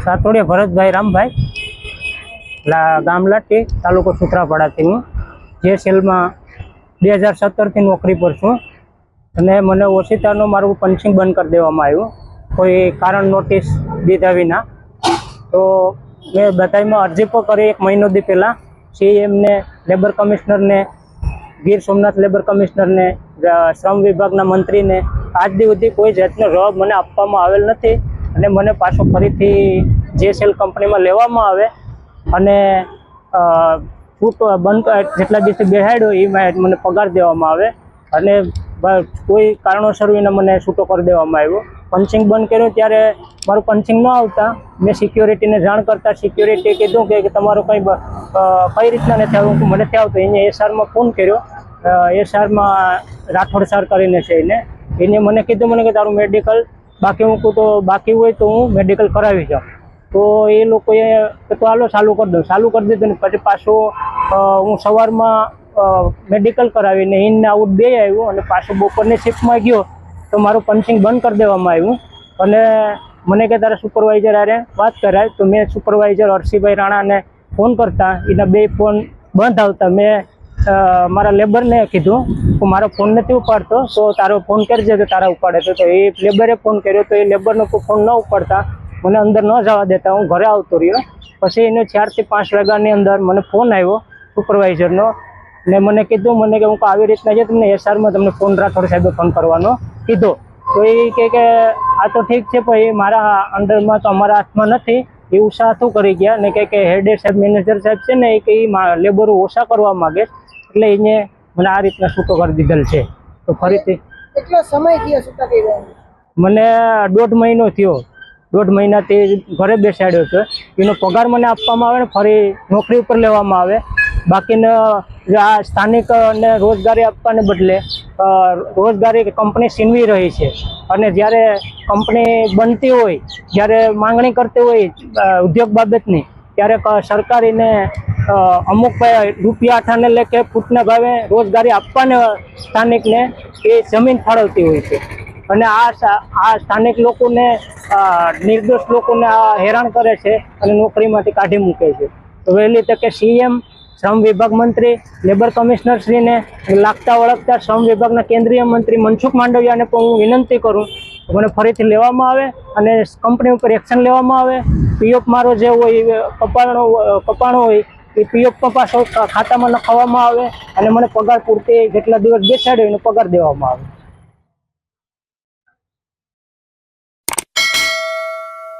સાતોડિયા ભરતભાઈ રામભાઈ, ગામ લાટી, તાલુકો સુત્રાપાડાથી હું જેએસએલમાં 2017થી નોકરી પર છું અને મને ઓશિતાનું મારું પંચિંગ બંધ કરી દેવામાં આવ્યું કોઈ કારણ નોટિસ દીધા વિના. તો મેં બધામાં અરજી પણ કરી 1 મહિનો દી પહેલાં સીએમને, લેબર કમિશનરને, ગીર સોમનાથ લેબર કમિશનરને, શ્રમ વિભાગના મંત્રીને આજ દી સુધી કોઈ જાતનો જવાબ મને આપવામાં આવેલ નથી અને મને પાછો ફરીથી જેએસએલ કંપનીમાં લેવામાં આવે અને છૂટ બંધ જેટલા દિવસે બેહાડ્યો એ મને પગાર દેવામાં આવે અને કોઈ કારણોસર વિના મને છૂટો કરી દેવામાં આવ્યો. પંચિંગ બંધ કર્યું ત્યારે મારું પંચિંગ ન આવતા મેં સિક્યોરિટીને જાણ કરતા સિક્યોરિટીએ કીધું કે તમારું કંઈ કઈ રીતના નથી આવ્યું, મને નથી આવતું. એને એસઆરમાં ફોન કર્યો, એસઆરમાં રાઠોડ સર કરીને છે એને મને કીધું કે તારું મેડિકલ બાકી મૂકું તો બાકી હોય તો હું મેડિકલ કરાવી જાઉં. તો એ લોકોએ તો હાલો ચાલુ કરી દઉં, ચાલુ કરી દીધું ને પછી પાછું હું સવારમાં મેડિકલ કરાવીને ઇન આઉટ 2 આવ્યું અને પાછું બપોરની શિફ્ટમાં ગયો તો મારું પંચિંગ બંધ કરી દેવામાં આવ્યું અને મને કે તારા સુપરવાઇઝર આરે વાત કરાય. તો મેં સુપરવાઇઝર હર્ષિભાઈ રાણાને ફોન કરતા એના 2 ફોન બંધ આવતા મેં મારા લેબરને કીધું કે મારો ફોન નથી ઉપાડતો તો તારો ફોન કરજે તો તારા ઉપાડે તો એ લેબરે ફોન કર્યો તો એ લેબરનો ફોન ન ઉપાડતા મને અંદર ન જવા દેતા, હું ઘરે આવતો રહ્યો. પછી એને 4 થી 5 વાગ્યાની અંદર મને ફોન આવ્યો સુપરવાઇઝરનો ને મને કીધું કે હું આવી રીતના છે તમને એસઆરમાં તમને ફોન રાઠોડ સાહેબે ફોન કરવાનો કીધો. તો એ કે આ તો ઠીક છે પણ એ મારા અંડરમાં તો અમારા હાથમાં નથી એવું સાથું કરી ગયા ને કે હેડ સાહેબ મેનેજર સાહેબ છે ને એ કે લેબરો ઓછા કરવા માગે એટલે એને મને આ રીતના છૂટો કરી દીધેલ છે. તો ફરીથી કેટલો સમય થયો છૂટા થઈ ગયા? મને 1.5 મહિનો થયો. 1.5 મહિનાથી ઘરે બેસાડ્યો છે. એનો પગાર મને આપવામાં આવે ને ફરી નોકરી ઉપર લેવામાં આવે. બાકીને આ સ્થાનિકને રોજગારી આપવાને બદલે રોજગારી કંપની છીનવી રહી છે અને જ્યારે કંપની બનતી હોય, જ્યારે માંગણી કરતી હોય ઉદ્યોગ બાબતની, ત્યારે સરકાર એને અમુક રૂપિયા આઠાને લેખે ફૂટના ભાવે રોજગારી આપવાને સ્થાનિકને એ જમીન ફાળવતી હોય છે અને આ સ્થાનિક લોકોને નિર્દોષ લોકોને હેરાન કરે છે અને નોકરીમાંથી કાઢી મૂકે છે. તો વહેલી તકે સીએમ, શ્રમ વિભાગ મંત્રી, લેબર કમિશનર શ્રીને લાગતા વળગતા શ્રમ વિભાગના કેન્દ્રીય મંત્રી મનસુખ માંડવિયાને પણ હું વિનંતી કરું મને ફરીથી લેવામાં આવે અને કંપની ઉપર એક્શન લેવામાં આવે. પીએફ મારો જે હોય કપાણો હોય એ પીએફ પાછો ખાતામાં નખાવવામાં આવે અને મને પગાર પૂરતી જેટલા દિવસ બેસાડ્યો એનો પગાર દેવામાં આવે.